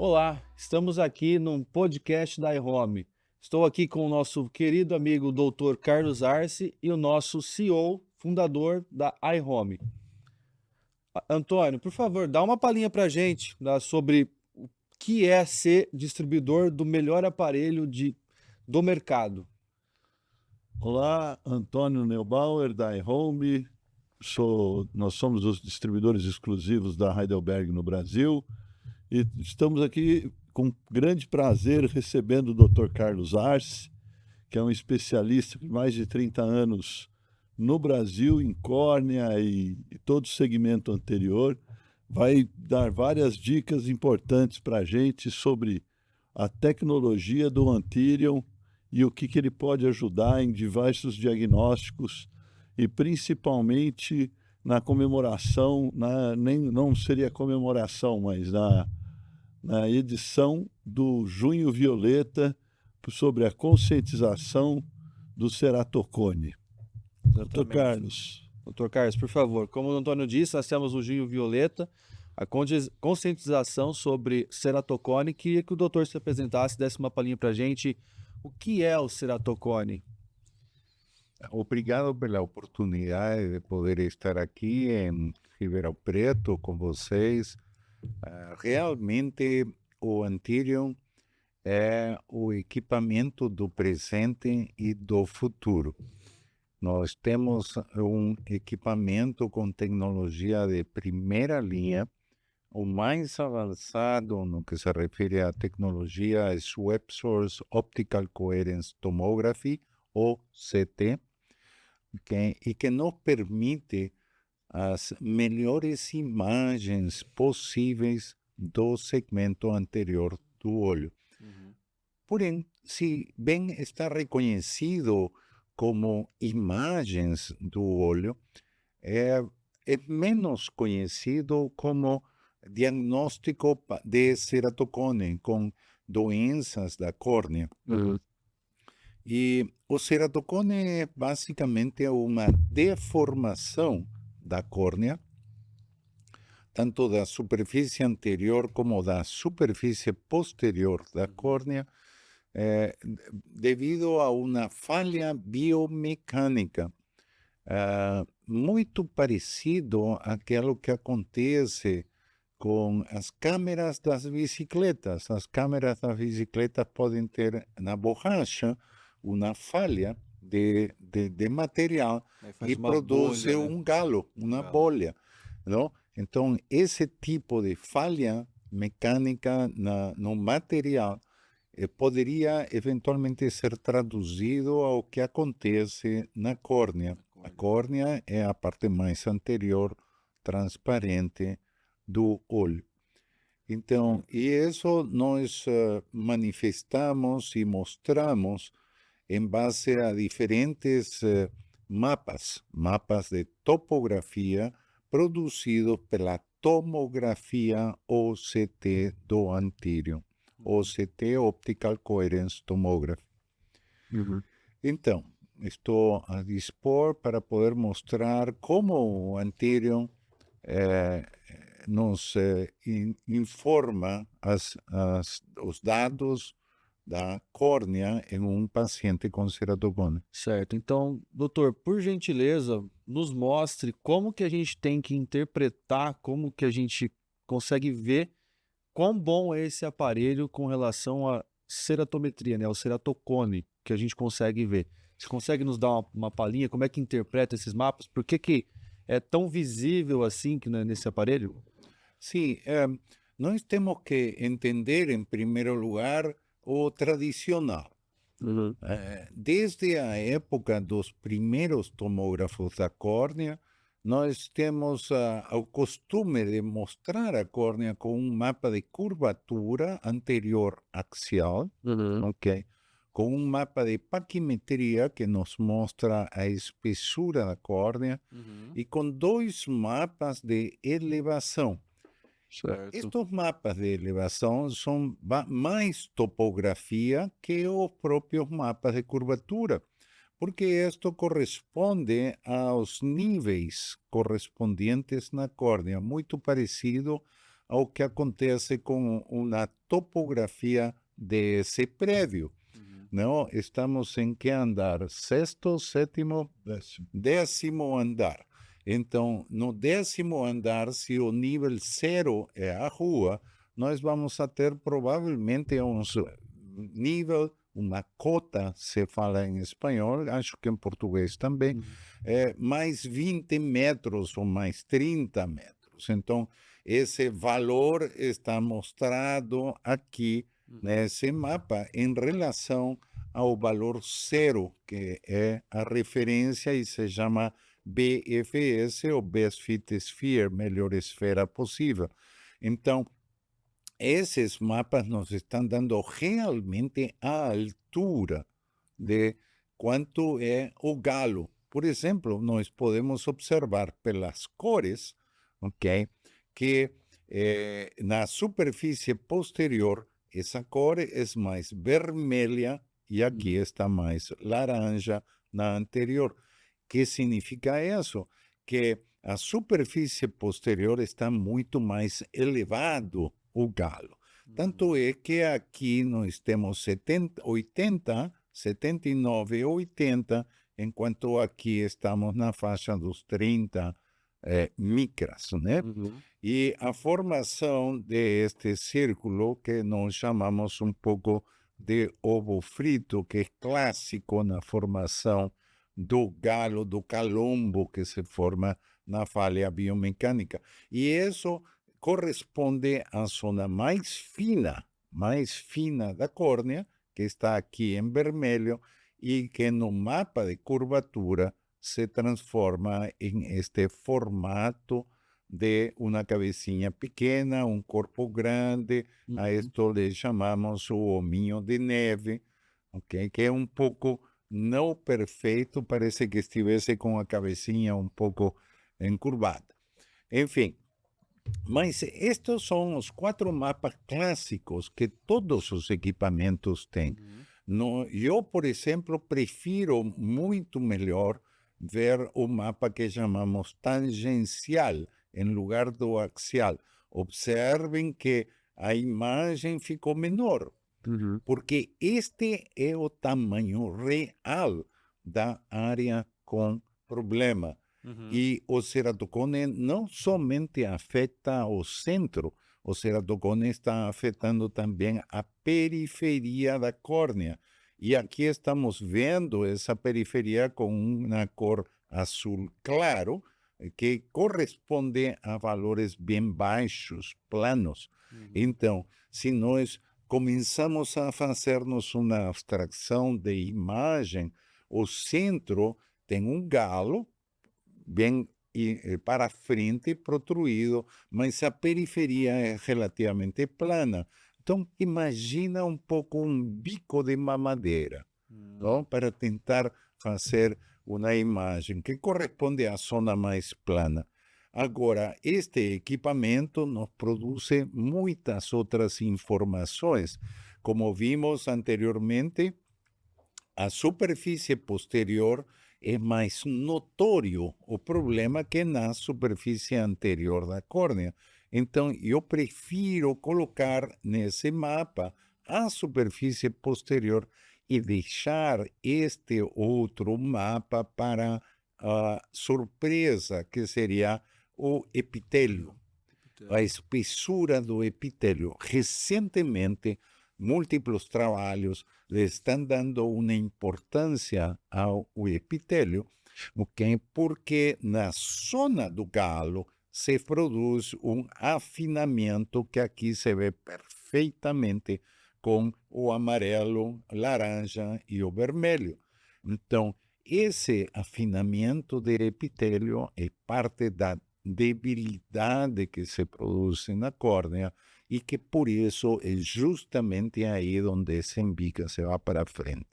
Olá, estamos aqui num podcast da iHome. Estou aqui com o nosso querido amigo Dr. Carlos Arce e o nosso CEO, fundador da iHome. Antônio, por favor, dá uma palhinha para a gente sobre o que é ser distribuidor do melhor aparelho do mercado. Olá, Antônio Neubauer, da iHome. Nós somos os distribuidores exclusivos da Heidelberg no Brasil e estamos aqui com grande prazer recebendo o Dr. Carlos Arce, que é um especialista de mais de 30 anos no Brasil em córnea e todo o segmento anterior. Vai dar várias dicas importantes para a gente sobre a tecnologia do Antiриon e o que ele pode ajudar em diversos diagnósticos e principalmente na comemoração, não seria comemoração, mas na edição do Junho Violeta sobre a conscientização do ceratocone. Dr. Carlos. Dr. Carlos, por favor, como o Antônio disse, nós temos o Junho Violeta, a conscientização sobre ceratocone. Queria que o doutor se apresentasse, desse uma palhinha para a gente. O que é o ceratocone? Obrigado pela oportunidade de poder estar aqui em Ribeirão Preto com vocês. Realmente, o Antiриon é o equipamento do presente e do futuro. Nós temos um equipamento com tecnologia de primeira linha. O mais avançado no que se refere à tecnologia é o Web Source Optical Coherence Tomography, ou CT, e que nos permite as melhores imagens possíveis do segmento anterior do olho. Porém, se bem está reconhecido como imagens do olho, é menos conhecido como diagnóstico de ceratocone com doenças da córnea. E o ceratocone é basicamente uma deformação da córnea, tanto da superfície anterior como da superfície posterior da córnea, devido a uma falha biomecânica, muito parecido àquilo que acontece com as câmeras das bicicletas. As câmeras das bicicletas podem ter na borracha uma falha de material e produz bolha, um galo, uma bolha. Não? Então, esse tipo de falha mecânica no material poderia eventualmente ser traduzido ao que acontece na córnea. A córnea é a parte mais anterior, transparente do olho. Então, e isso nós manifestamos e mostramos em base a diferentes mapas de topografia produzidos pela tomografia OCT do Antiриon. OCT, Optical Coherence Tomography. Então, estou a dispor para poder mostrar como o Antiриon nos informa os dados da córnea em um paciente com ceratocone. Certo. Então, doutor, por gentileza, nos mostre como que a gente tem que interpretar, como que a gente consegue ver quão bom é esse aparelho com relação à ceratometria, né? O ceratocone, que a gente consegue ver. Você consegue nos dar uma palhinha, como é que interpreta esses mapas? Por que é tão visível assim nesse aparelho? Sim, nós temos que entender, em primeiro lugar, o tradicional. Desde a época dos primeiros tomógrafos da córnea, nós temos o costume de mostrar a córnea com um mapa de curvatura anterior axial, com um mapa de paquimetria que nos mostra a espessura da córnea e com dois mapas de elevação. Estes mapas de elevação são mais topografia que os próprios mapas de curvatura, porque isto corresponde aos níveis correspondentes na córnea, muito parecido ao que acontece com uma topografia desse prédio. Não, estamos em que andar? Sexto, sétimo, décimo andar. Então, no décimo andar, se o nível 0 é a rua, nós vamos a ter provavelmente uma cota, se fala em espanhol, acho que em português também, mais 20 metros ou mais 30 metros. Então, esse valor está mostrado aqui nesse mapa em relação ao valor 0, que é a referência e se chama BFS, ou Best Fit Sphere, melhor esfera possível. Então, esses mapas nos estão dando realmente a altura de quanto é o galo. Por exemplo, nós podemos observar pelas cores, ok, que na superfície posterior essa cor é mais vermelha e aqui está mais laranja na anterior. Que significa isso? Que a superfície posterior está muito mais elevado o galo. Tanto é que aqui nós temos 79, 80, enquanto aqui estamos na faixa dos 30 micras, né? E a formação deste círculo, que nós chamamos um pouco de ovo frito, que é clássico na formação do galo, do calombo que se forma na falha biomecânica. E isso corresponde à zona mais fina da córnea, que está aqui em vermelho, e que no mapa de curvatura se transforma em este formato de uma cabecinha pequena, um corpo grande. A isto le chamamos o hominho de neve, okay? Que é um pouco não perfeito, parece que estivesse com a cabecinha um pouco encurvada. Enfim, mas estes são os 4 mapas clássicos que todos os equipamentos têm. Eu, por exemplo, prefiro muito melhor ver o mapa que chamamos tangencial, em lugar do axial. Observem que a imagem ficou menor, porque este é o tamanho real da área com problema. E o ceratocone não somente afeta o centro, o ceratocone está afetando também a periferia da córnea. E aqui estamos vendo essa periferia com uma cor azul claro, que corresponde a valores bem baixos, planos. Então, se nós começamos a fazer-nos uma abstração de imagem, o centro tem um galo bem para frente, protruído, mas a periferia é relativamente plana. Então, imagina um pouco um bico de mamadeira, não? Para tentar fazer uma imagem que corresponde à zona mais plana. Agora, este equipamento nos produz muitas outras informações. Como vimos anteriormente, a superfície posterior é mais notório o problema que na superfície anterior da córnea. Então, eu prefiro colocar nesse mapa a superfície posterior e deixar este outro mapa para a surpresa, que seria o epitélio, a espessura do epitélio. Recentemente, múltiplos trabalhos lhe estão dando uma importância ao epitélio, okay? Porque na zona do galo se produz um afinamento que aqui se vê perfeitamente com o amarelo, laranja e o vermelho. Então, esse afinamento do epitélio é parte da debilidade que se produz na córnea e que por isso é justamente aí onde esse embica se vai para frente.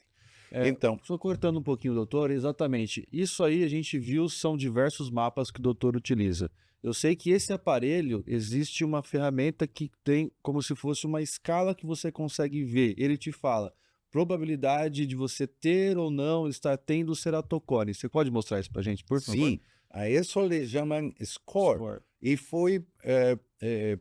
Então, só cortando um pouquinho, doutor, exatamente. Isso aí a gente viu, são diversos mapas que o doutor utiliza. Eu sei que esse aparelho, existe uma ferramenta que tem como se fosse uma escala que você consegue ver. Ele te fala probabilidade de você ter ou não estar tendo ceratocone. Você pode mostrar isso para a gente, por favor? sim, a isso lhe chamam score. e foi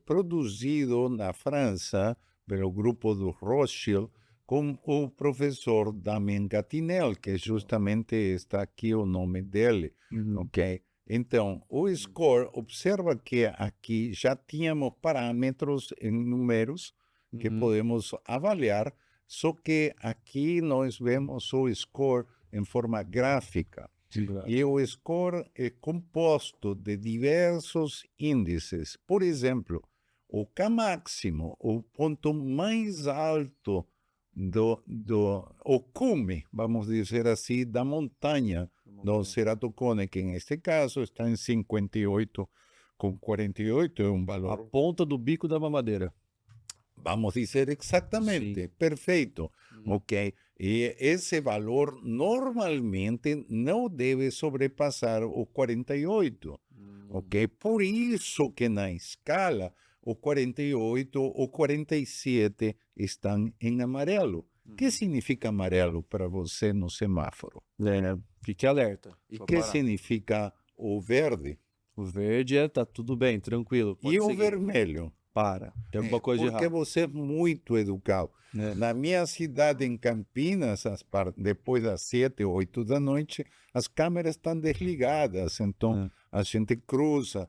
produzido na França pelo grupo do Rothschild com o professor Damien Gatinel, que justamente está aqui o nome dele, ok? Então, o score, observa que aqui já tínhamos parâmetros em números que podemos avaliar, só que aqui nós vemos o score em forma gráfica. E o score é composto de diversos índices. Por exemplo, o K máximo, o ponto mais alto o cume, vamos dizer assim, da montanha do Cerro Cone, que neste caso está em 58,48, é um A valor, ponta do bico da mamadeira. vamos dizer exatamente, perfeito, ok? E esse valor normalmente não deve sobrepassar o 48, ok? Por isso que na escala o 48, o 47 estão em amarelo. O que significa amarelo para você no semáforo? Fique alerta. E Só que parar. significa o verde? O verde tá tudo bem, tranquilo. Pode E o seguir. vermelho? Para. Tem alguma coisa de Porque errado. você é muito educado. Na minha cidade, em Campinas, depois das 7, 8 da noite, as câmeras estão desligadas. Então, a gente cruza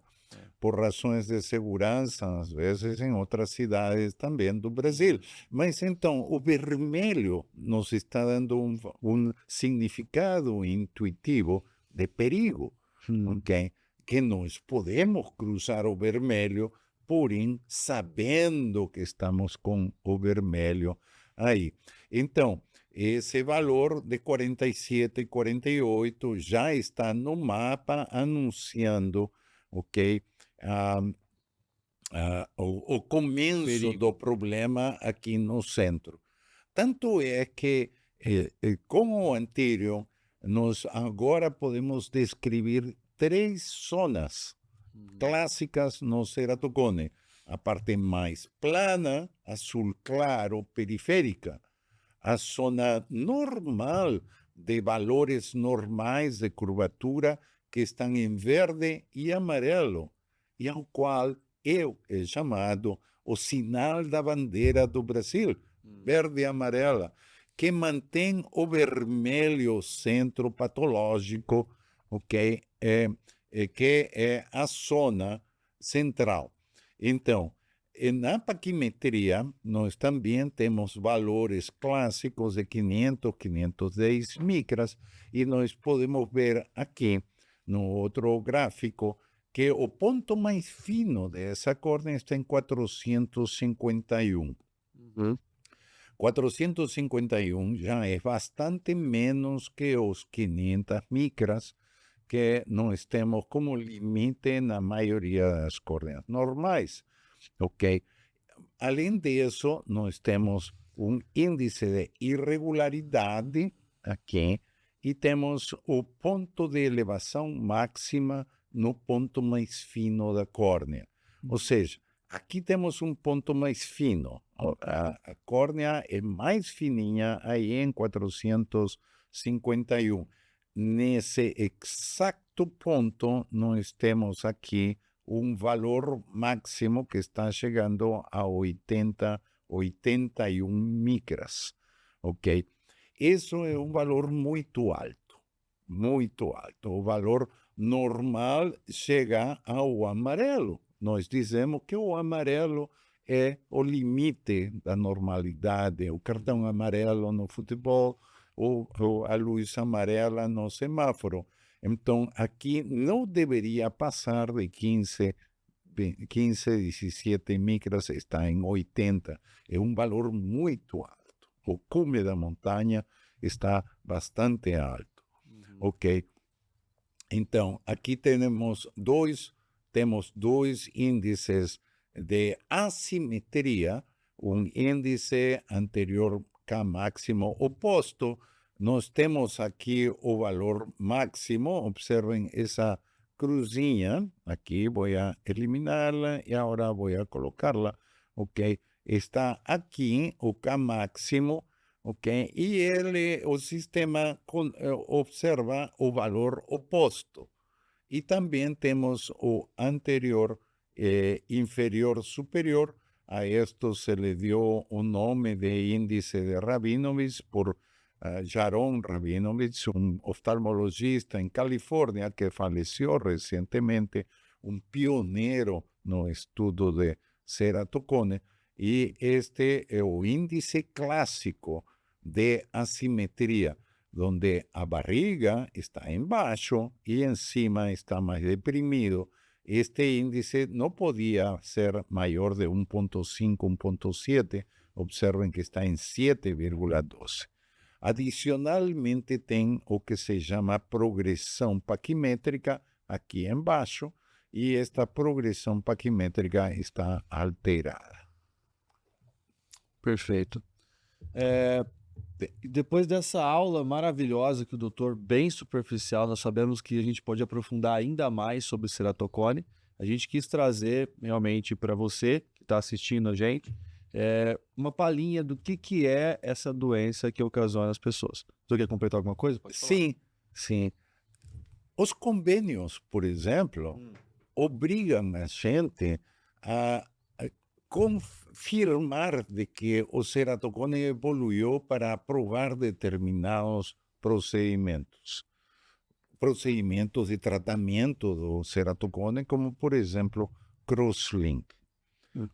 por razões de segurança, às vezes em outras cidades também do Brasil. Mas então, o vermelho nos está dando um significado intuitivo de perigo, ok? Que nós podemos cruzar o vermelho, porém sabendo que estamos com o vermelho aí. Então, esse valor de 47 e 48 já está no mapa anunciando, ok? O começo do problema aqui no centro. Tanto é que, com o anterior, nós agora podemos descrever 3 zonas clássicas no Cerro Cone. A parte mais plana, azul claro, periférica. A zona normal, de valores normais de curvatura, que estão em verde e amarelo, e ao qual é chamado o sinal da bandeira do Brasil, verde e amarela, que mantém o vermelho centro patológico, ok? Que é a zona central. Então, na paquimetria, nós também temos valores clássicos de 500, 510 micras, e nós podemos ver aqui, no outro gráfico, que o ponto mais fino dessa córnea está em 451. 451 já é bastante menos que os 500 micras que nós temos como limite na maioria das córneas normais, ok? Além disso, nós temos um índice de irregularidade aqui e temos o ponto de elevação máxima no ponto mais fino da córnea. Ou seja, aqui temos um ponto mais fino. A córnea é mais fininha aí em 451. Nesse exato ponto, nós temos aqui um valor máximo que está chegando a 81 micras, ok? Isso é um valor muito alto, muito alto. O valor normal chega ao amarelo. Nós dizemos que o amarelo é o limite da normalidade, o cartão amarelo no futebol, ou a luz amarela no semáforo. Então, aqui não deveria passar de 15, 17 micras, está em 80. É um valor muito alto. O cume da montanha está bastante alto. Ok? Então, aqui temos dois índices de assimetria, um índice anterior K máximo oposto. Nós temos aqui o valor máximo, observem essa cruzinha, aqui vou eliminarla e agora vou colocá-la, ok? Está aqui o K máximo, ok? E o sistema observa o valor oposto. E também temos o anterior inferior-superior. A esto se le dio un nombre de índice de Rabinovich por Jaron Rabinovich, un oftalmologista en California que falleció recientemente, un pionero no estudio de ceratocone, y este es el índice clásico de asimetría, donde a barriga está en bajo y encima está más deprimido. Este índice no podía ser mayor de 1.5, 1.7. Observen que está en 7,12. Adicionalmente, tem o que se llama progressão paquimétrica aqui embaixo, e esta progressão paquimétrica está alterada. Perfeito. Depois dessa aula maravilhosa que o doutor, bem superficial, nós sabemos que a gente pode aprofundar ainda mais sobre ceratocone. A gente quis trazer realmente para você que está assistindo a gente uma palhinha do que é essa doença que ocasiona as pessoas. Você quer completar alguma coisa? Pode falar. Sim, sim. Os convênios, por exemplo, obrigam a gente a confirmar de que o ceratocone evoluiu para aprovar determinados procedimentos de tratamento do ceratocone, como, por exemplo, crosslink.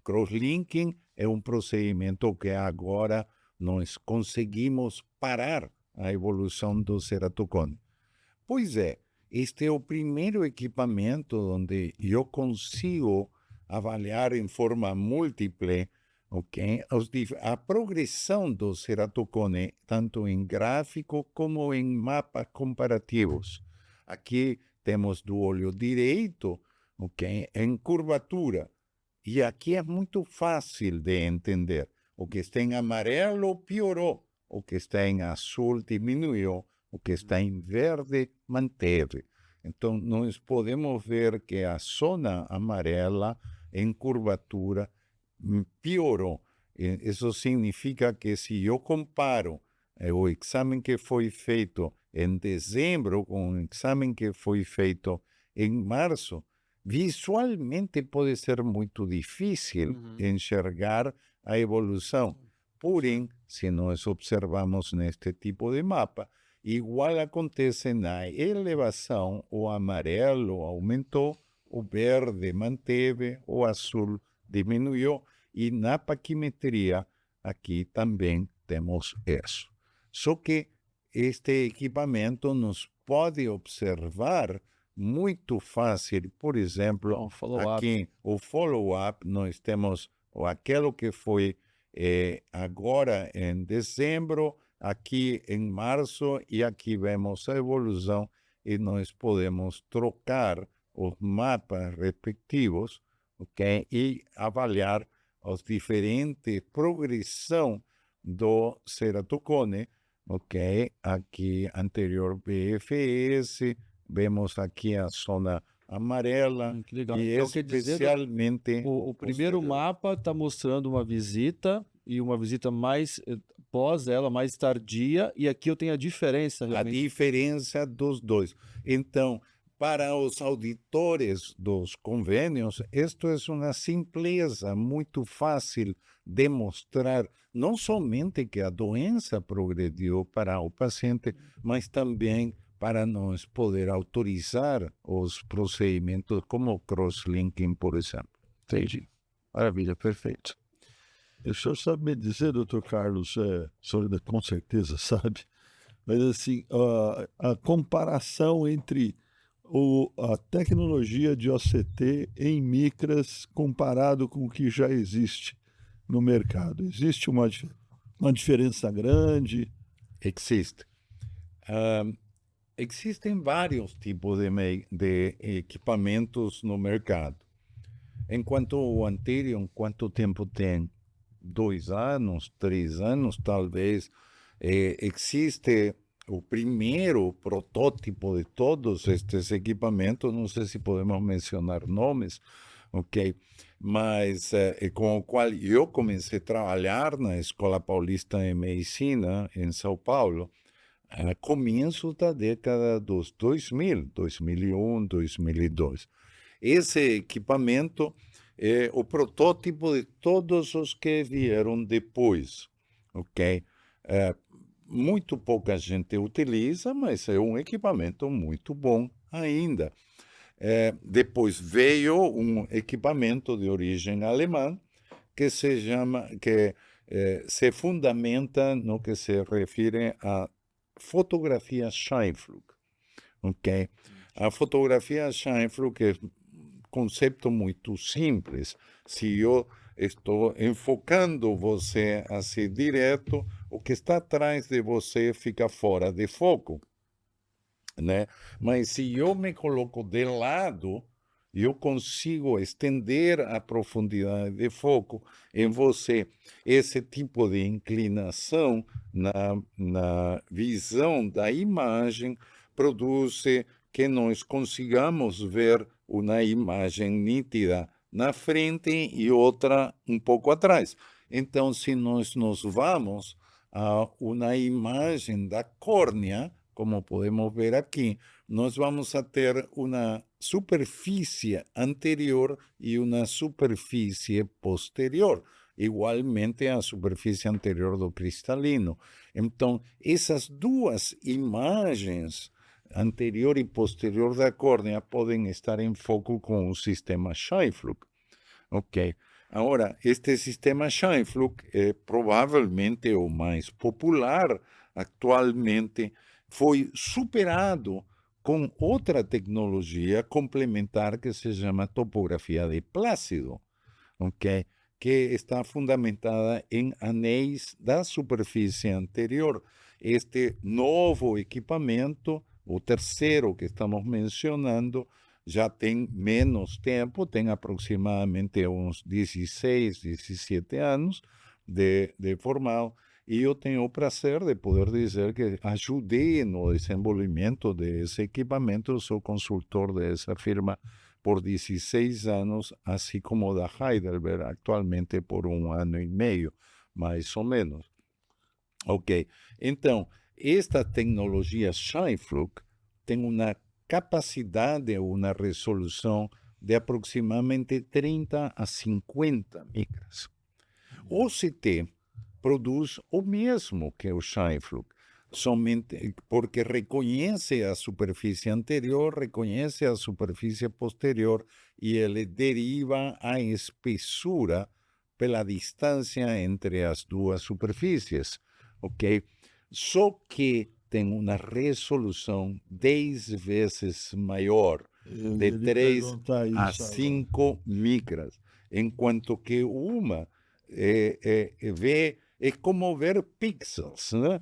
Crosslinking é um procedimento que agora nós conseguimos parar a evolução do ceratocone. Pois é, este é o primeiro equipamento onde eu consigo avaliar em forma múltiple, a progressão do ceratocone, tanto em gráfico como em mapas comparativos. Aqui temos do olho direito, em curvatura. E aqui é muito fácil de entender. O que está em amarelo piorou, o que está em azul diminuiu, o que está em verde manteve. Então, nós podemos ver que a zona amarela em curvatura piorou. Isso significa que se eu comparo o exame que foi feito em dezembro com o exame que foi feito em março, visualmente pode ser muito difícil enxergar a evolução. Porém, se nós observamos neste tipo de mapa, igual acontece na elevação, o amarelo aumentou, o verde manteve, o azul diminuiu, e na paquimetria aqui também temos isso. Só que este equipamento nos pode observar muito fácil. Por exemplo, aqui o follow-up, nós temos aquilo que foi agora em dezembro, aqui em março, e aqui vemos a evolução, e nós podemos trocar os mapas respectivos, e avaliar as diferentes progressão do ceratocone, aqui anterior BFS, vemos aqui a zona amarela, que legal. e Então, quer dizer, especialmente o primeiro mapa está mostrando uma visita, e uma visita mais pós ela, mais tardia, e aqui eu tenho a diferença. A diferença dos dois. Então, para os auditores dos convênios, isto é uma simpleza muito fácil de mostrar, não somente que a doença progrediu para o paciente, mas também para nós poder autorizar os procedimentos como o crosslinking, por exemplo. Entendi. Maravilha, perfeito. O senhor sabe me dizer, doutor Carlos, o senhor com certeza sabe, mas assim, a comparação entre a tecnologia de OCT em micras comparado com o que já existe no mercado. Existe uma diferença grande? Existe. Existem vários tipos de equipamentos no mercado. Enquanto o anterior, quanto tempo tem? 2 anos, 3 anos, talvez. Existe o primeiro protótipo de todos estes equipamentos, não sei se podemos mencionar nomes, mas com o qual eu comecei a trabalhar na Escola Paulista de Medicina, em São Paulo, a começo da década dos 2000, 2001, 2002. esse equipamento é o protótipo de todos os que vieram depois, ok? Muito pouca gente utiliza, mas é um equipamento muito bom ainda. Depois veio um equipamento de origem alemã que se fundamenta no que se refere à fotografia Scheimpflug, ok? A fotografia Scheimpflug é um conceito muito simples. Se eu estou enfocando você assim direto, o que está atrás de você fica fora de foco, né? Mas se eu me coloco de lado, eu consigo estender a profundidade de foco em você. Esse tipo de inclinação na visão da imagem produz que nós consigamos ver uma imagem nítida na frente e outra um pouco atrás. Então, se nós nos vamos a uma imagem da córnea, como podemos ver aqui, nós vamos a ter uma superfície anterior e uma superfície posterior, igualmente a superfície anterior do cristalino. Então, essas duas imagens, anterior e posterior da córnea, podem estar em foco com o sistema Scheimpflug. Ok. Agora, este sistema Scheimpflug é provavelmente o mais popular atualmente. Foi superado com outra tecnologia complementar que se chama topografia de Plácido, ok? Que está fundamentada em anéis da superfície anterior. Este novo equipamento, o terceiro que estamos mencionando, já tem menos tempo, tem aproximadamente uns 16, 17 anos de formal, e eu tenho o prazer de poder dizer que ajudei no desenvolvimento desse equipamento, eu sou consultor dessa firma por 16 anos, assim como da Heidelberg, atualmente por 1 ano e meio, mais ou menos. Ok, então, esta tecnologia Scheimpflug tem uma capacidade, uma resolução de aproximadamente 30 a 50 micras. O CT produz o mesmo que o Scheimpflug, somente porque reconhece a superfície anterior, reconhece a superfície posterior e ele deriva a espessura pela distância entre as duas superfícies, ok? Só que tem uma resolução 10 vezes maior, de 3 a 5 micras, enquanto que uma é como ver pixels, né?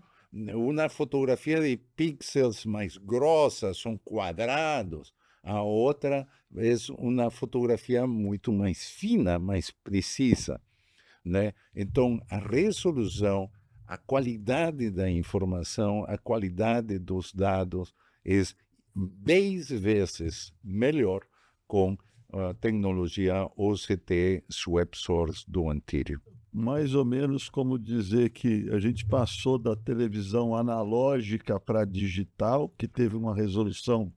Uma fotografia de pixels mais grossa, são quadrados, a outra é uma fotografia muito mais fina, mais precisa, né? Então, a resolução, a qualidade da informação, a qualidade dos dados é 10 vezes melhor com a tecnologia OCT Swept Source do Antírio. Mais ou menos como dizer que a gente passou da televisão analógica para digital, que teve uma resolução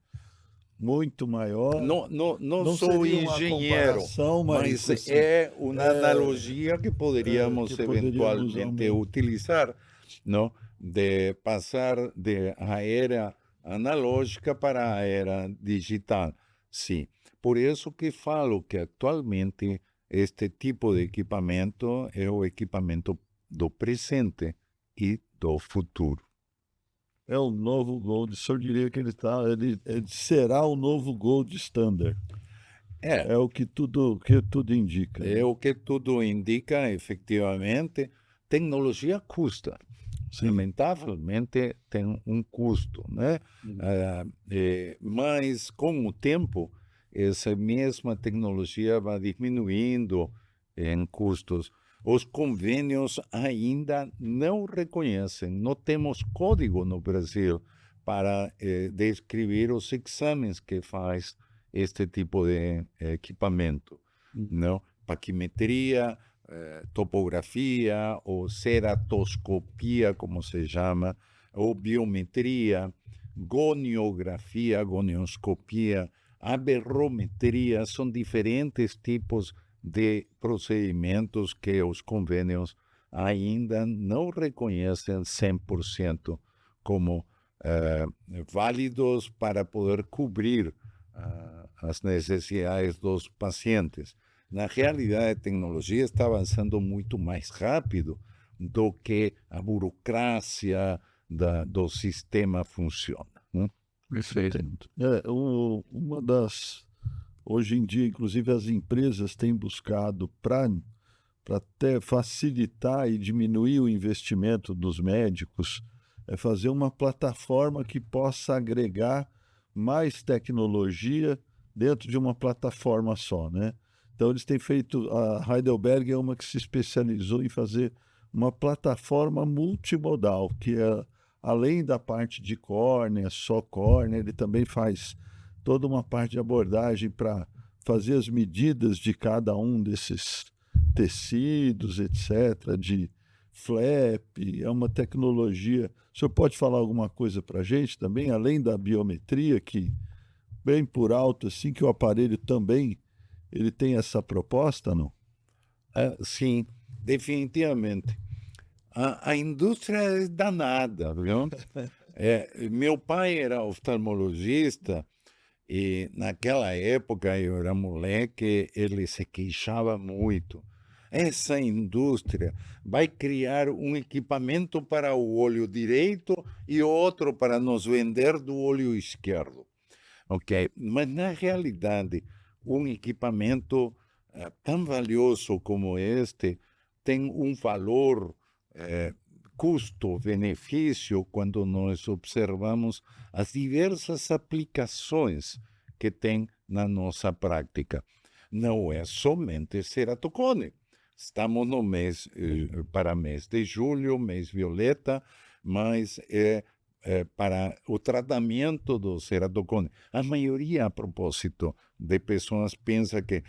muito maior. Não sou engenheiro, mas é uma analogia que poderíamos eventualmente utilizar, não? De passar da era analógica para a era digital. Sim. Por isso que falo que atualmente este tipo de equipamento é o equipamento do presente e do futuro. É o novo Gold. O senhor diria que ele será o novo Gold Standard. É o que tudo indica. É o que tudo indica, efetivamente. Tecnologia custa. Sim. Lamentavelmente tem um custo, né? Mas com o tempo essa mesma tecnologia vai diminuindo em custos. Os convênios ainda não reconhecem, não temos código no Brasil para descrever os exames que faz este tipo de equipamento, não? Paquimetria, topografia ou ceratoscopia, como se chama, ou biometria, goniografia, gonioscopia. aberrometria, são diferentes tipos de procedimentos que os convênios ainda não reconhecem 100% como válidos para poder cobrir as necessidades dos pacientes. Na realidade, a tecnologia está avançando muito mais rápido do que a burocracia do sistema funciona. Perfeito. Uma das. Hoje em dia, inclusive, as empresas têm buscado para até facilitar e diminuir o investimento dos médicos, é fazer uma plataforma que possa agregar mais tecnologia dentro de uma plataforma só, né? Então, eles têm feito, a Heidelberg é uma que se especializou em fazer uma plataforma multimodal, que é, além da parte de córnea, só córnea, ele também faz toda uma parte de abordagem para fazer as medidas de cada um desses tecidos, etc., de flap, é uma tecnologia. O senhor pode falar alguma coisa para a gente também, além da biometria, que bem por alto, assim, que o aparelho também ele tem essa proposta, não? Sim, definitivamente. A indústria é danada, viu? Meu pai era oftalmologista e naquela época eu era moleque, ele se queixava muito. Essa indústria vai criar um equipamento para o olho direito e outro para nos vender do olho esquerdo. Ok? Mas na realidade, um equipamento tão valioso como este tem um valor custo-benefício quando nós observamos as diversas aplicações que tem na nossa prática. Não é somente ceratocone. Estamos no mês, para mês de julho, mês violeta, mas para o tratamento do ceratocone. A maioria, a propósito, de pessoas pensa que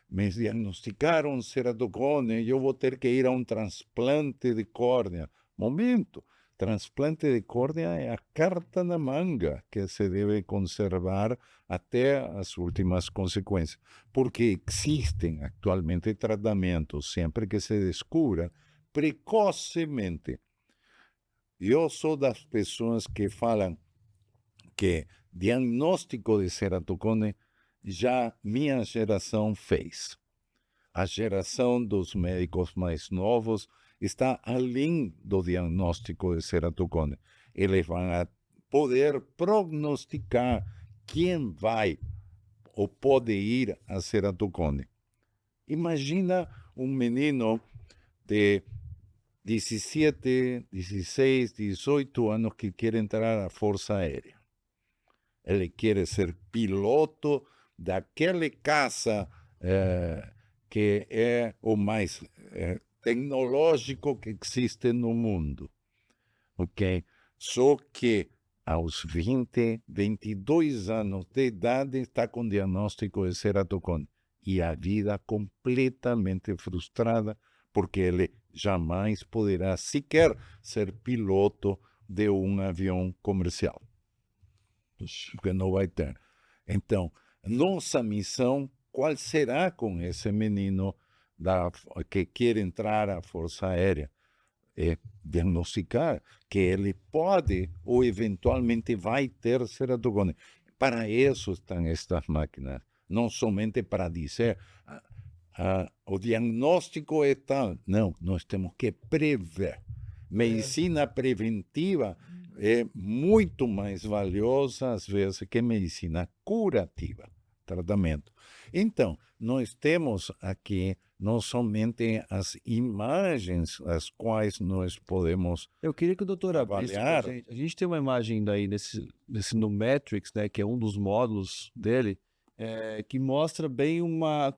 me diagnosticaram ceratocone, eu vou ter que ir a um transplante de córnea. Momento, transplante de córnea é a carta na manga que se deve conservar até as últimas consequências, porque existem atualmente tratamentos, sempre que se descubra precocemente. Eu sou das pessoas que falam que diagnóstico de ceratocone já minha geração fez. A geração dos médicos mais novos está além do diagnóstico de ceratocone. Eles vão poder prognosticar quem vai ou pode ir a ceratocone. Imagina um menino de 17, 16, 18 anos que quer entrar à Força Aérea. Ele quer ser piloto daquele caça que é o mais tecnológico que existe no mundo. Ok? Só que aos 20, 22 anos de idade está com diagnóstico de ceratocone. E a vida completamente frustrada, porque ele jamais poderá sequer ser piloto de um avião comercial. Porque não vai ter. Então, nossa missão, qual será com esse menino que quer entrar à Força Aérea? É diagnosticar que ele pode ou eventualmente vai ter ceratocone. Para isso estão estas máquinas, não somente para dizer o diagnóstico é tal. Não, nós temos que prever. Medicina preventiva é muito mais valiosa, às vezes, que medicina curativa, tratamento. Então, nós temos aqui não somente as imagens as quais nós podemos Eu queria que o doutor abrisse pra avaliar. gente. A gente tem uma imagem daí nesse Numetrics, né, que é um dos módulos dele, que mostra bem uma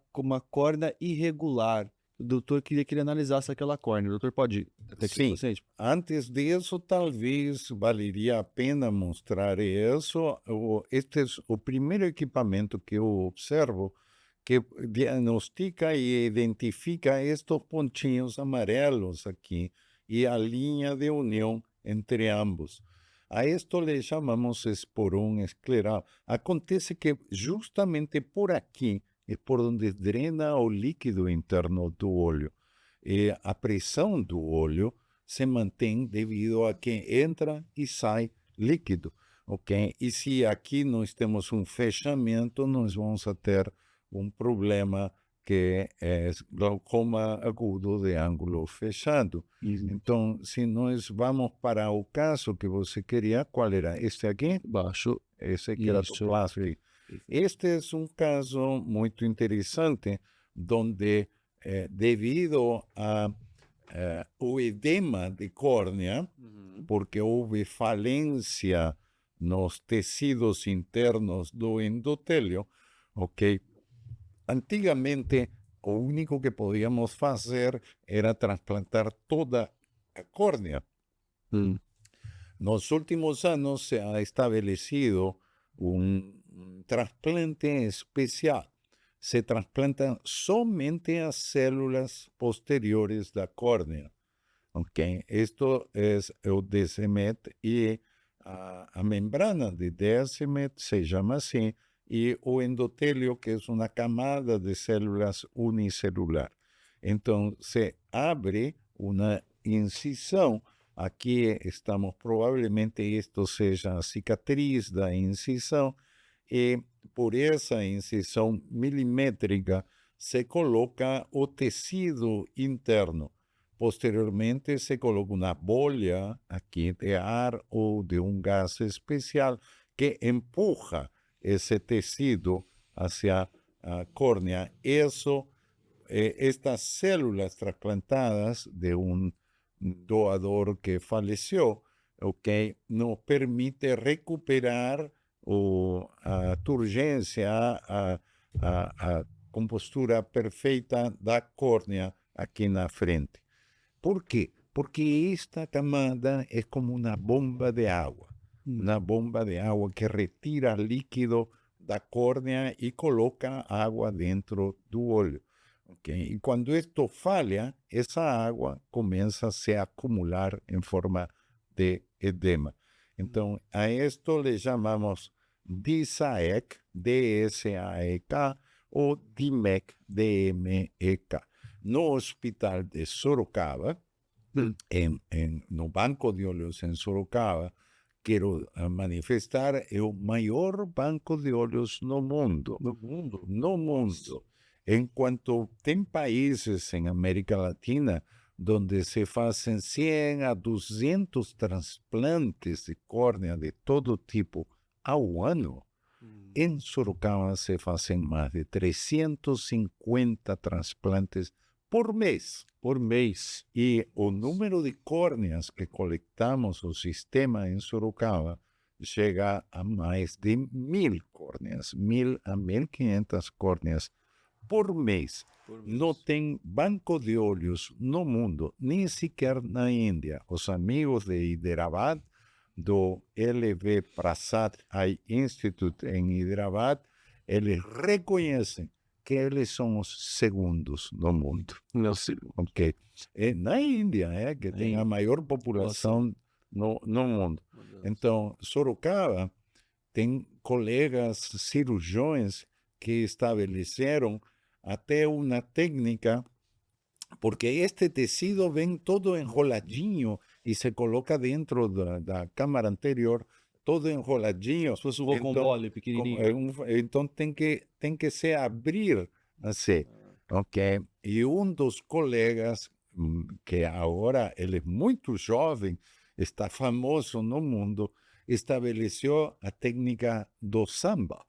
córnea irregular. O doutor queria que ele analisasse aquela córnea. O doutor pode até aqui com Sim, vocês? antes disso, talvez valeria a pena mostrar isso. Este é o primeiro equipamento que eu observo que diagnostica e identifica estes pontinhos amarelos aqui e a linha de união entre ambos. A esto le chamamos esporão escleral. Acontece que justamente por aqui é por onde drena o líquido interno do olho. E a pressão do olho se mantém devido a que entra e sai líquido, ok? E se aqui nós temos um fechamento, nós vamos ter um problema que é glaucoma agudo de ângulo fechado. Então, se nós vamos para o caso que você queria, qual era? Este aqui? Baixo. Esse queratoplastia. Este é um caso muito interessante, onde, devido a o edema de córnea, porque houve falência nos tecidos internos do endotélio, ok? Antigamente, o único que podíamos fazer era trasplantar toda a córnea. Nos últimos anos se ha establecido un trasplante especial. Se trasplantan somente as células posteriores da córnea. Okay? Esto es o DSMET e a membrana de DSMET se llama assim, e o endotélio, que é uma camada de células unicelular. Então, se abre uma incisão. Aqui estamos, provavelmente, isto seja a cicatriz da incisão, e por essa incisão milimétrica se coloca o tecido interno. Posteriormente, se coloca uma bolha aqui de ar ou de um gás especial que empuja esse tecido hacia a córnea. Estas células trasplantadas de um doador que faleceu, ok, nos permite recuperar a turgência, a compostura perfeita da córnea aqui na frente. Por quê? Porque esta camada é como uma bomba de água. Uma bomba de água que retira líquido da córnea e coloca água dentro do olho. Okay? E quando isto falha, essa água começa a se acumular em forma de edema. Então, a isto le chamamos DSAEK, D-S-A-E-K, ou DMEK, D-M-E-K. No hospital de Sorocaba, no Banco de Olhos em Sorocaba, quero manifestar, é o maior banco de olhos no mundo. No mundo. Enquanto tem países em América Latina onde se fazem 100 a 200 transplantes de córnea de todo tipo ao ano, em Sorocaba se fazem mais de 350 transplantes por mês. Por mês. E o número de córneas que coletamos o sistema em Sorocaba chega a mais de 1.000 córneas, 1.000 a 1.500 córneas por mês. Não tem banco de olhos no mundo, nem sequer na Índia. Os amigos de Hyderabad, do LV Prasad Eye Institute em Hyderabad, eles reconhecem que eles são os segundos no mundo. Okay. Na Índia, que tem a maior população no mundo. Então, Sorocaba tem colegas cirurgiões que estabeleceram até uma técnica, porque este tecido vem todo enroladinho e se coloca dentro da câmara anterior, todo enroladinho. Se fosse um rocambole pequenininho. Então tem que se abrir assim, ok? E um dos colegas, que agora ele é muito jovem, está famoso no mundo, estabeleceu a técnica do samba,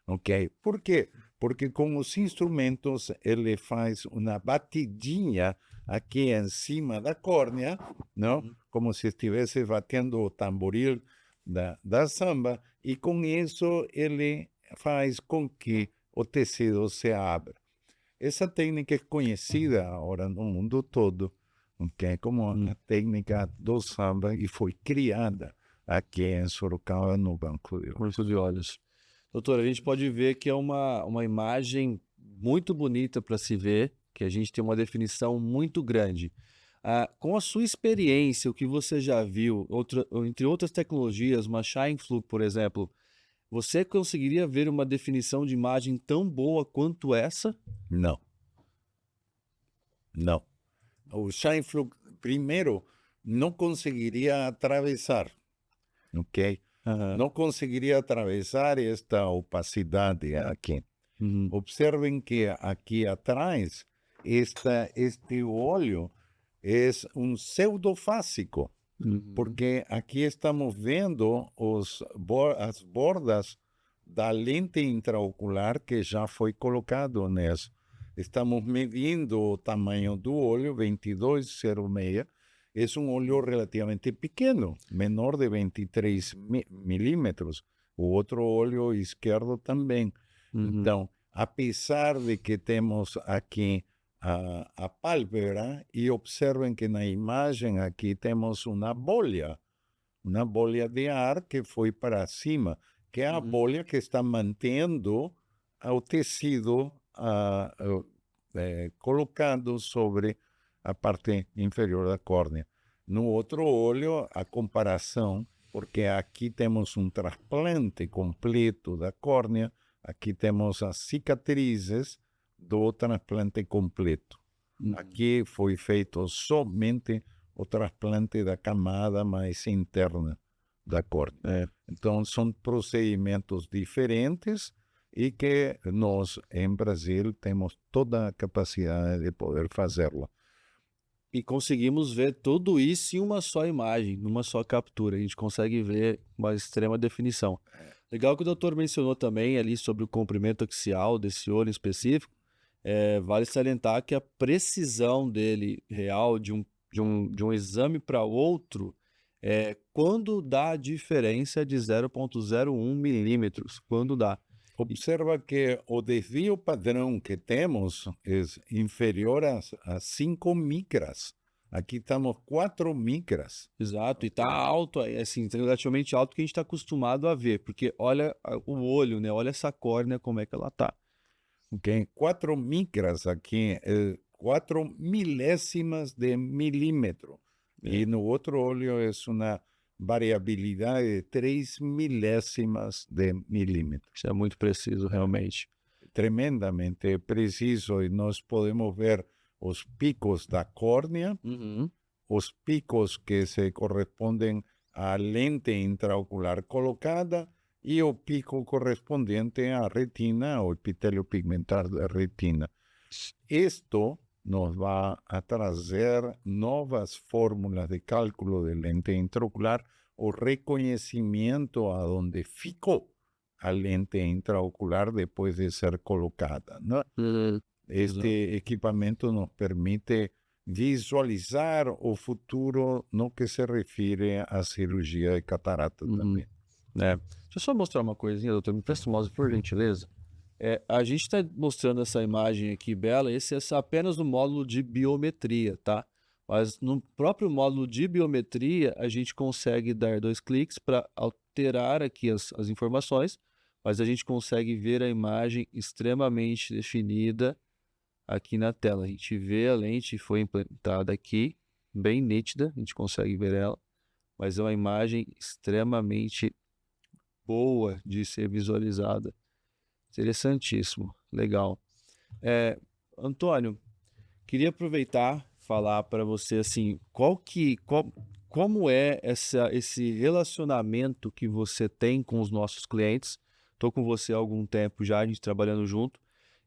ok? Por quê? Porque com os instrumentos ele faz uma batidinha aqui em cima da córnea, não? Como se estivesse batendo o tamboril da samba, e com isso ele faz com que o tecido se abra. Essa técnica é conhecida agora no mundo todo, okay? Como a técnica do samba, e foi criada aqui em Sorocaba, no Banco de Olhos. Doutor, a gente pode ver que é uma imagem muito bonita para se ver, que a gente tem uma definição muito grande. Com a sua experiência, o que você já viu, entre outras tecnologias, uma Shine Flu, por exemplo, você conseguiria ver uma definição de imagem tão boa quanto essa? Não, não. O Scheinflug, primeiro, não conseguiria atravessar, ok? Aham. Não conseguiria atravessar esta opacidade aqui. Uhum. Observem que aqui atrás, este olho é um pseudofásico, Uhum. porque aqui estamos vendo as bordas da lente intraocular que já foi colocado nessa. Estamos medindo o tamanho do olho, 22,06. É um olho relativamente pequeno, menor de 23 milímetros. O outro olho esquerdo também. Uhum. Então, apesar de que temos aqui a pálpebra, e observem que na imagem aqui temos uma bolha de ar que foi para cima, que é a Uhum. bolha que está mantendo o tecido colocado sobre a parte inferior da córnea. No outro olho, a comparação, porque aqui temos um transplante completo da córnea, aqui temos as cicatrizes do transplante completo. Uhum. Aqui foi feito somente o transplante da camada mais interna da córnea. Então, são procedimentos diferentes e que nós, em Brasil, temos toda a capacidade de poder fazê-lo. E conseguimos ver tudo isso em uma só imagem, numa só captura. A gente consegue ver uma extrema definição. Legal que o doutor mencionou também ali sobre o comprimento axial desse olho específico. Vale salientar que a precisão dele real de um exame para outro quando dá a diferença de 0,01 milímetros, quando dá. Observa que o desvio padrão que temos é inferior a 5 micras. Aqui estamos 4 micras. Exato, e tá alto, assim, relativamente alto que a gente está acostumado a ver, porque olha o olho, né? Olha essa córnea, como é que ela tá. Okay? 4 micras aqui, 4 milésimas de milímetro. E no outro olho é uma variabilidade de 3 milésimas de milímetro. Isso é muito preciso, realmente. Tremendamente preciso, e nós podemos ver os picos da córnea, Uhum. os picos que se correspondem à lente intraocular colocada e o pico correspondiente à retina, ao epitélio pigmentar da retina. Isto nos va a trazer novas fórmulas de cálculo de lente intraocular, o reconhecimento a donde ficou a lente intraocular depois de ser colocada, ¿no? Este equipamento nos permite visualizar o futuro no que se refere à cirurgia de catarata também. Deixa eu só mostrar uma coisinha, doutor. Me presta o mouse, por gentileza. A gente está mostrando essa imagem aqui bela, esse é apenas o módulo de biometria, tá? Mas no próprio módulo de biometria, a gente consegue dar 2 cliques para alterar aqui as informações, mas a gente consegue ver a imagem extremamente definida aqui na tela. A gente vê a lente foi implantada aqui, bem nítida, a gente consegue ver ela, mas é uma imagem extremamente boa de ser visualizada. Interessantíssimo, legal. Antônio, queria aproveitar falar para você assim, como é esse relacionamento que você tem com os nossos clientes? Estou com você há algum tempo já, a gente trabalhando junto,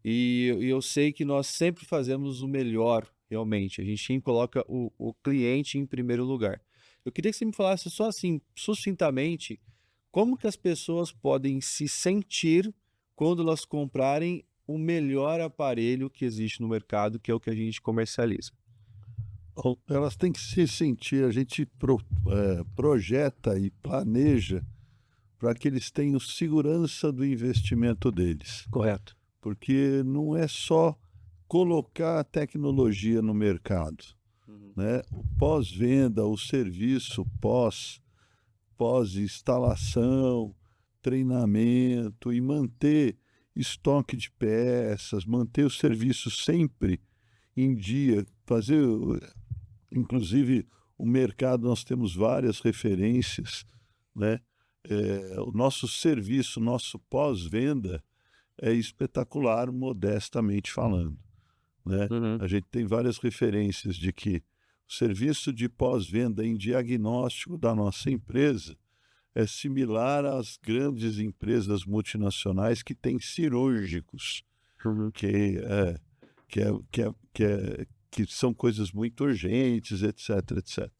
e eu sei que nós sempre fazemos o melhor, realmente. A gente sempre coloca o cliente em primeiro lugar. Eu queria que você me falasse só assim, sucintamente, como que as pessoas podem se sentir quando elas comprarem o melhor aparelho que existe no mercado, que é o que a gente comercializa. Elas têm que se sentir, a gente projeta e planeja para que eles tenham segurança do investimento deles. Correto. Porque não é só colocar a tecnologia no mercado, né? O pós-venda, o serviço pós-instalação, treinamento e manter estoque de peças, manter o serviço sempre em dia, fazer Inclusive, o mercado, nós temos várias referências, né? O nosso serviço, nosso pós-venda é espetacular, modestamente falando, né? Uhum. A gente tem várias referências de que o serviço de pós-venda em diagnóstico da nossa empresa é similar às grandes empresas multinacionais que têm cirúrgicos, Uhum. que são coisas muito urgentes, etc, etc.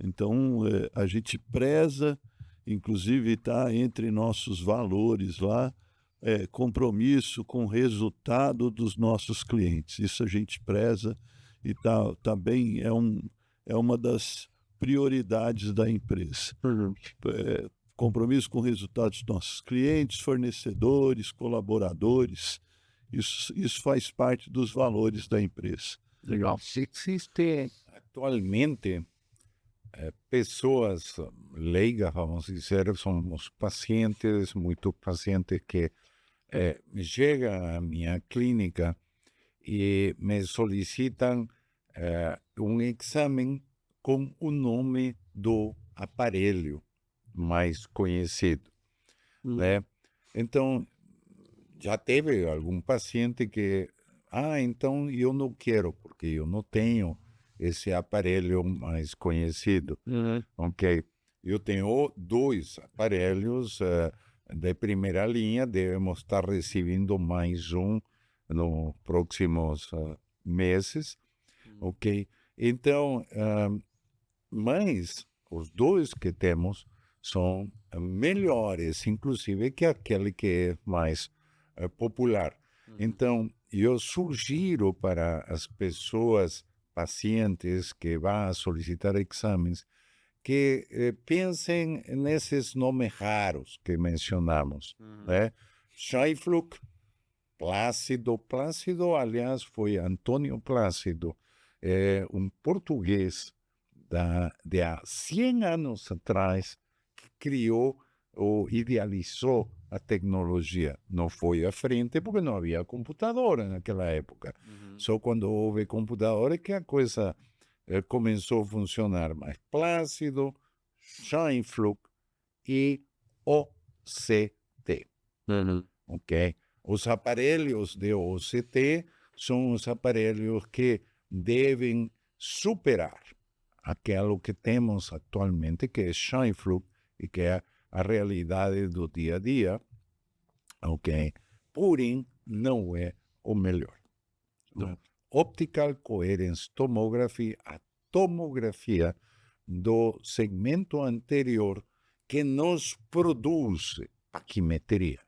Então, a gente preza, inclusive está entre nossos valores lá, compromisso com o resultado dos nossos clientes. Isso a gente preza e tá bem, é uma das prioridades da empresa. Uhum. Compromisso com o resultado dos nossos clientes, fornecedores, colaboradores. Isso faz parte dos valores da empresa. Legal. Existe atualmente pessoas leigas, vamos dizer, somos pacientes, muitos pacientes que chegam à minha clínica e me solicitam um exame com o nome do aparelho mais conhecido, né? Então, já teve algum paciente que, então eu não quero, porque eu não tenho esse aparelho mais conhecido. Uhum. Ok? Eu tenho 2 aparelhos de primeira linha, devemos estar recebendo mais um nos próximos meses, ok? Então, mas os 2 que temos são melhores, inclusive, que aquele que é mais popular. Então, eu sugiro para as pessoas, pacientes que vão solicitar exames, que pensem nesses nomes raros que mencionamos, né? Scheifluck, Plácido, aliás, foi Antônio Plácido, um português de há 100 anos atrás, que criou ou idealizou a tecnologia. Não foi à frente porque não havia computador naquela época. Só quando houve computador é que a coisa começou a funcionar. Mas Plácido, Scheinflug e OCT, Uhum. ok? Os aparelhos de OCT são os aparelhos que devem superar aquilo que temos atualmente, que é Scheinflug, e que é a realidade do dia a dia, ok? Porém, não é o melhor. Então, Optical Coherence Tomography, a tomografia do segmento anterior que nos produz paquimetria.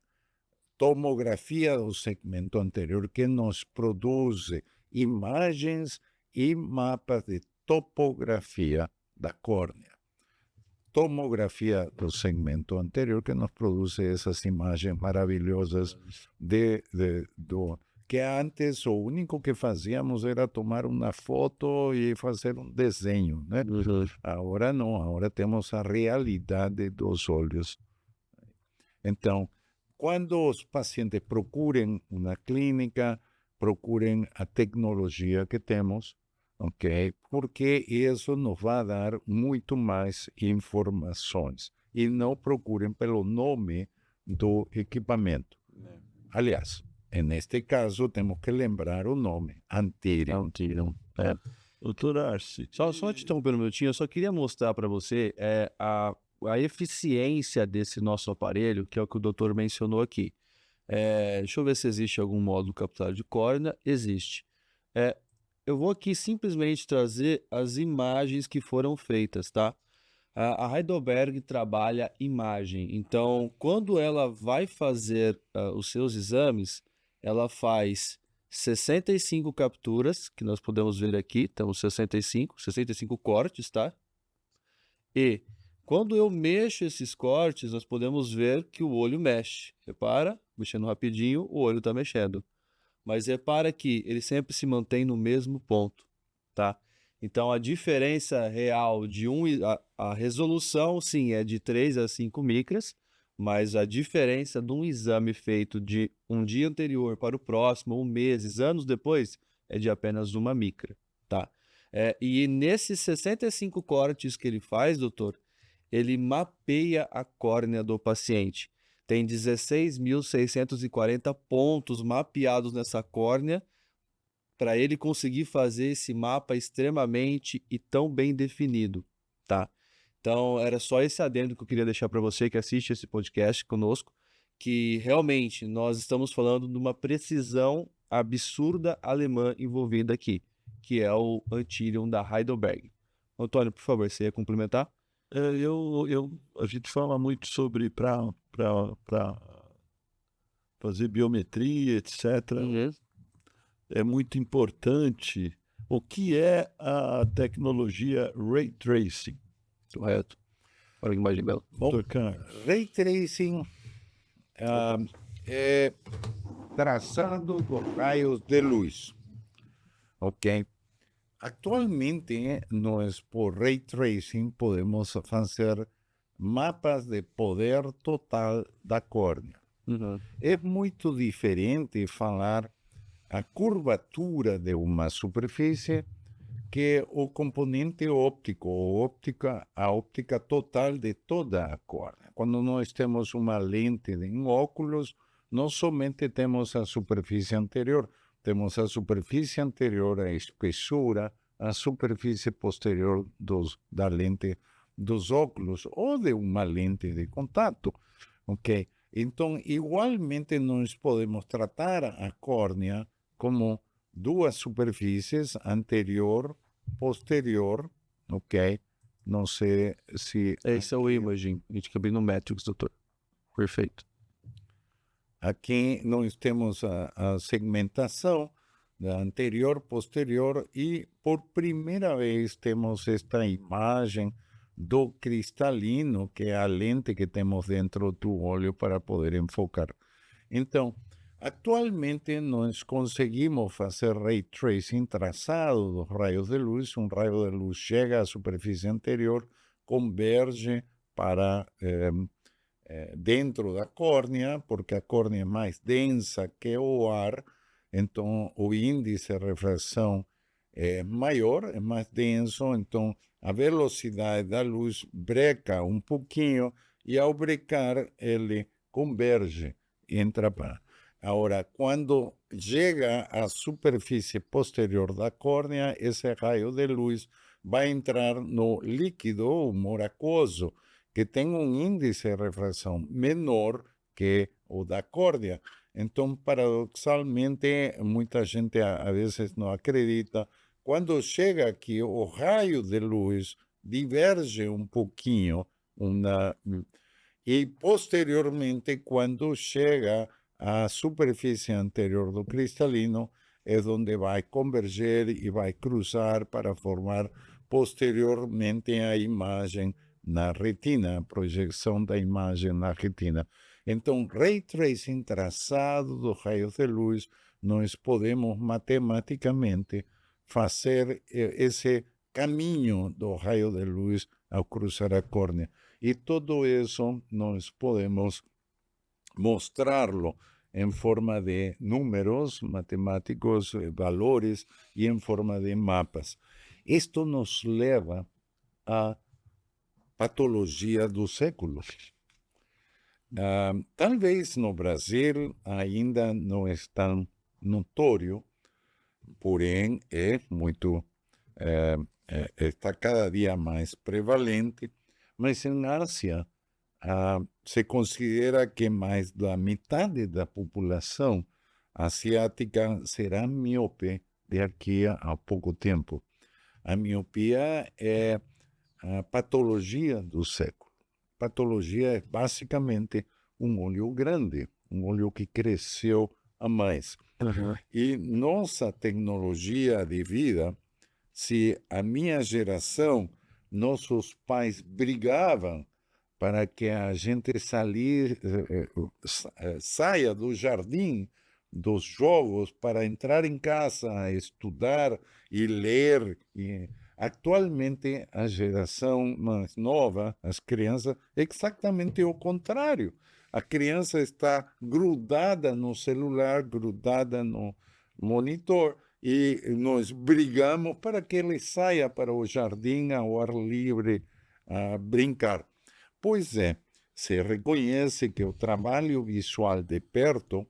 Tomografia do segmento anterior que nos produz imagens e mapas de topografia da córnea. Tomografia do segmento anterior que nos produz essas imagens maravilhosas que antes o único que fazíamos era tomar uma foto e fazer um desenho, né? Uhum. Agora não, agora temos a realidade dos olhos. Então, quando os pacientes procurem uma clínica, procurem a tecnologia que temos, ok? Porque isso nos vai dar muito mais informações. E não procurem pelo nome do equipamento. Aliás, neste caso, temos que lembrar o nome, Anterior. Doutor Arce, Só te interrompendo um minutinho, eu só queria mostrar para você a eficiência desse nosso aparelho, que é o que o doutor mencionou aqui. Deixa eu ver se existe algum módulo capturário de córnea. Existe. Eu vou aqui simplesmente trazer as imagens que foram feitas, tá? A Heidelberg trabalha imagem, então quando ela vai fazer os seus exames, ela faz 65 capturas, que nós podemos ver aqui, temos 65 cortes, tá? E quando eu mexo esses cortes, nós podemos ver que o olho mexe. Repara, mexendo rapidinho, o olho está mexendo. Mas repara que ele sempre se mantém no mesmo ponto, tá? Então a diferença real de a resolução, sim, é de 3 a 5 micras, mas a diferença de um exame feito de um dia anterior para o próximo, ou meses, anos depois, é de apenas 1 micra, tá? E nesses 65 cortes que ele faz, doutor, ele mapeia a córnea do paciente. Tem 16.640 pontos mapeados nessa córnea para ele conseguir fazer esse mapa extremamente e tão bem definido, tá? Então, era só esse adendo que eu queria deixar para você que assiste esse podcast conosco, que realmente nós estamos falando de uma precisão absurda alemã envolvida aqui, que é o Antillium da Heidelberg. Antônio, por favor, você ia complementar? A gente fala muito sobre para fazer biometria, etc. É muito importante o que é a tecnologia Ray Tracing. Correto. Olha que imagem bela. Bom, Dr. Carlos. Ray Tracing é traçado dos raios de luz, ok? Actualmente, nós por Ray Tracing podemos fazer mapas de poder total da córnea. É muito diferente falar a curvatura de uma superfície que o componente óptico, a óptica total de toda a córnea. Quando nós temos uma lente em óculos, não somente temos a superfície anterior, temos a superfície anterior, a espessura, a superfície posterior da lente dos óculos ou de uma lente de contato, ok? Então, igualmente, nós podemos tratar a córnea como duas superfícies, anterior, posterior, ok? Não sei se... Esse é o imaging. A gente quer no Matrix, doutor. Perfeito. Aqui nós temos a segmentação da anterior, posterior e por primeira vez temos esta imagem do cristalino, que é a lente que temos dentro do olho para poder enfocar. Então, atualmente nós conseguimos fazer ray tracing traçado dos raios de luz. Raio de luz chega à superfície anterior, converge para dentro da córnea, porque a córnea é mais densa que o ar, então o índice de refração é maior, é mais denso, então a velocidade da luz breca um pouquinho e ao brecar ele converge, entra para... Agora, quando chega à superfície posterior da córnea, esse raio de luz vai entrar no líquido humor aquoso, que tem um índice de refração menor que o da córnea. Então, paradoxalmente, muita gente a vezes não acredita. Quando chega aqui, o raio de luz diverge um pouquinho, e posteriormente, quando chega à superfície anterior do cristalino, é onde vai converger e vai cruzar para formar posteriormente a imagem na retina, a projeção da imagem na retina. Então, ray tracing traçado dos raios de luz, nós podemos matematicamente fazer esse caminho do raio de luz ao cruzar a córnea. E tudo isso nós podemos mostrá-lo em forma de números matemáticos, valores e em forma de mapas. Isto nos leva à patologia do século. Talvez no Brasil ainda não é tão notório, porém é muito, está cada dia mais prevalente, mas em Ásia se considera que mais da metade da população asiática será míope daqui a pouco tempo. A miopia é a patologia do século. Patologia é basicamente um olho grande, um olho que cresceu a mais. E nossa tecnologia de vida, se a minha geração, nossos pais brigavam para que a gente saia do jardim dos jogos para entrar em casa, estudar e ler. Atualmente, a geração mais nova, as crianças, é exatamente o contrário. A criança está grudada no celular, grudada no monitor, e nós brigamos para que ele saia para o jardim ao ar livre a brincar. Pois é, se reconhece que o trabalho visual de perto,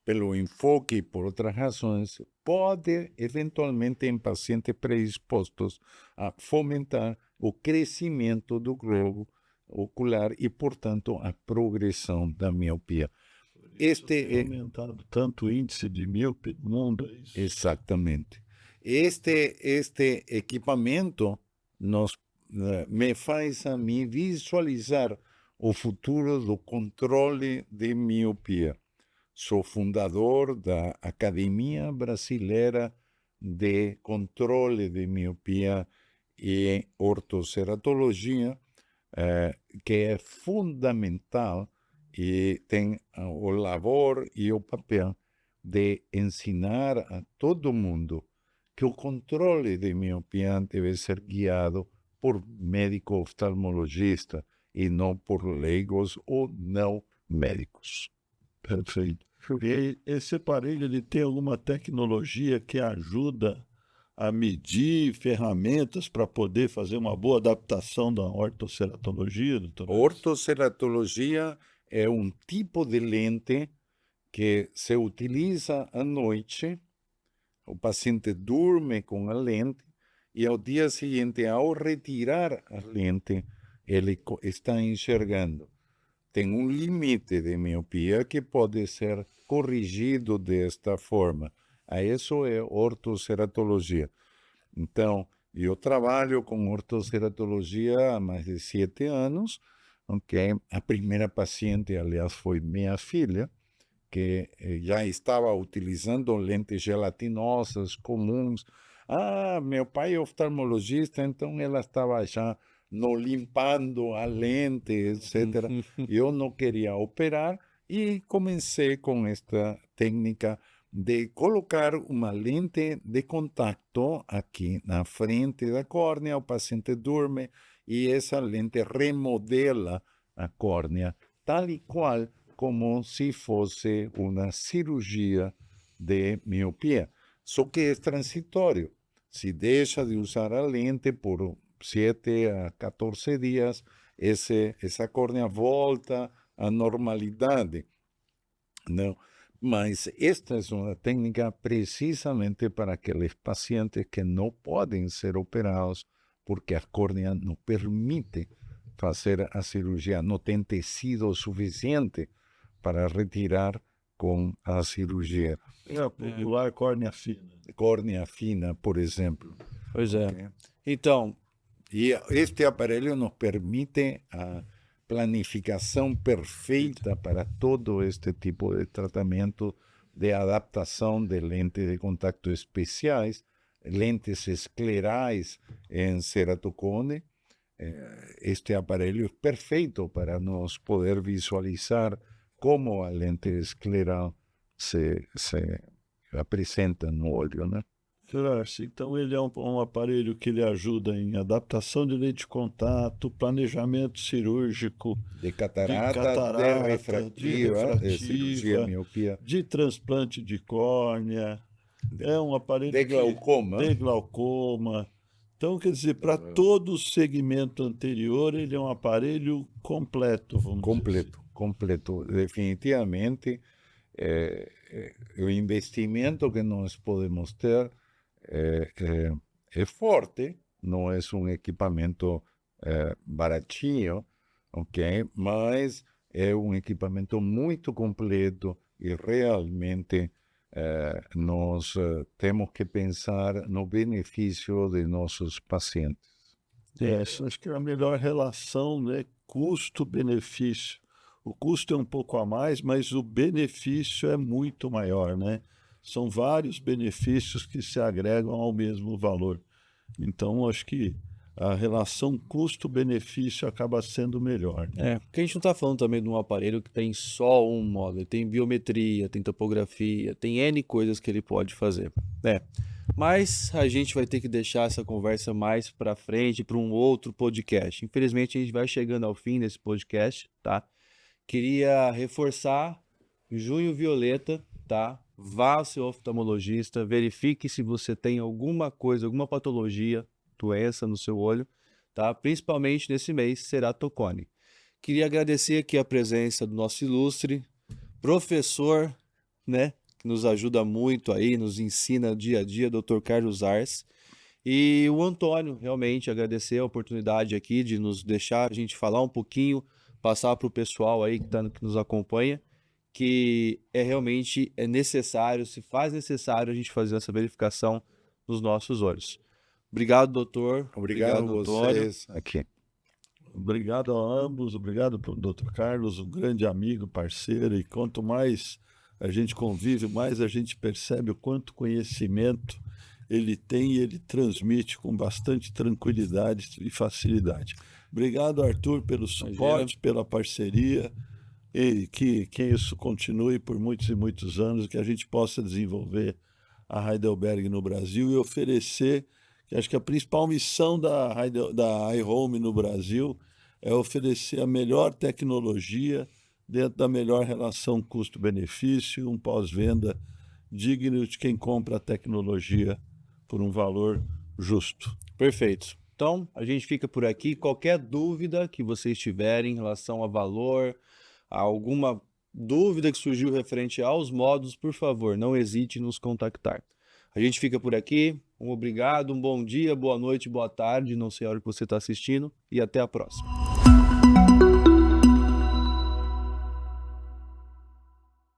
pelo enfoque e por outras razões, pode, eventualmente, em pacientes predispostos, a fomentar o crescimento do globo ocular e, portanto, a progressão da miopia. Tem aumentado tanto o índice de míope no mundo, é isso? Exatamente. Este equipamento me faz a mim visualizar o futuro do controle de miopia. Sou fundador da Academia Brasileira de Controle de Miopia e Ortoceratologia, que é fundamental e tem o labor e o papel de ensinar a todo mundo que o controle de miopia deve ser guiado por médico oftalmologista e não por leigos ou não médicos. Perfeito. E esse aparelho ele tem alguma tecnologia que ajuda a medir ferramentas para poder fazer uma boa adaptação da ortoceratologia, doutor? Ortoceratologia é um tipo de lente que se utiliza à noite, o paciente dorme com a lente e ao dia seguinte, ao retirar a lente, ele está enxergando. Tem um limite de miopia que pode ser corrigido desta forma. A isso é ortoceratologia. Então, eu trabalho com ortoceratologia há mais de 7 anos. Okay? A primeira paciente, aliás, foi minha filha, que já estava utilizando lentes gelatinosas comuns. Meu pai é oftalmologista, então ela estava já limpando a lente, etc. Eu não queria operar e comecei com esta técnica de colocar uma lente de contato aqui na frente da córnea, o paciente dorme e essa lente remodela a córnea, tal e qual como se fosse uma cirurgia de miopia. Só que é transitório. Se deixa de usar a lente por 7 a 14 dias, essa córnea volta à normalidade. Não? Mas esta é uma técnica precisamente para aqueles pacientes que não podem ser operados porque a córnea não permite fazer a cirurgia, não tem tecido suficiente para retirar com a cirurgia. É a popular córnea fina. Córnea fina, por exemplo. Pois é. Okay. Então, e este aparelho nos permite a planificação perfeita para todo este tipo de tratamento de adaptação de lentes de contato especiais, lentes esclerais em ceratocone. Este aparelho é perfeito para nós poder visualizar como a lente escleral se apresenta no olho, né? Então ele é um aparelho que ele ajuda em adaptação de lente de contato, planejamento cirúrgico, de catarata, de refrativa, cirurgia miopia, de transplante de córnea, é um aparelho de glaucoma. Então, quer dizer, para todo o segmento anterior, ele é um aparelho completo, vamos dizer assim. Completo. Definitivamente, o investimento que nós podemos ter é forte, não é um equipamento baratinho, ok? Mas é um equipamento muito completo e realmente nós temos que pensar no benefício de nossos pacientes. Acho que é a melhor relação, né? Custo-benefício. O custo é um pouco a mais, mas o benefício é muito maior, né? São vários benefícios que se agregam ao mesmo valor. Então, acho que a relação custo-benefício acaba sendo melhor. Porque a gente não está falando também de um aparelho que tem só um modo. Ele tem biometria, tem topografia, tem N coisas que ele pode fazer. Mas a gente vai ter que deixar essa conversa mais para frente, para um outro podcast. Infelizmente, a gente vai chegando ao fim desse podcast, tá? Queria reforçar Junho Violeta, tá? vá ao seu oftalmologista, verifique se você tem alguma coisa, alguma patologia, doença no seu olho, tá? Principalmente nesse mês, ceratocone. Queria agradecer aqui a presença do nosso ilustre professor, né, que nos ajuda muito aí, nos ensina dia a dia, Dr. Carlos Ars. E o Antônio, realmente agradecer a oportunidade aqui de nos deixar a gente falar um pouquinho, passar para o pessoal aí que nos acompanha, que realmente é necessário, se faz necessário a gente fazer essa verificação nos nossos olhos. Obrigado, doutor. Obrigado a Antônio. vocês aqui. Obrigado a ambos, obrigado para o Dr. Carlos, um grande amigo, parceiro, e quanto mais a gente convive, mais a gente percebe o quanto conhecimento ele tem e ele transmite com bastante tranquilidade e facilidade. Obrigado, Arthur, pelo suporte, pela parceria, e que isso continue por muitos e muitos anos, que a gente possa desenvolver a Heidelberg no Brasil e oferecer, que acho que a principal missão da iHome no Brasil é oferecer a melhor tecnologia dentro da melhor relação custo-benefício, um pós-venda digno de quem compra a tecnologia por um valor justo. Perfeito. Então, a gente fica por aqui. Qualquer dúvida que vocês tiverem em relação a valor, a alguma dúvida que surgiu referente aos módulos, por favor, não hesite em nos contactar. A gente fica por aqui. Um obrigado, um bom dia, boa noite, boa tarde, não sei a hora que você está assistindo, e até a próxima.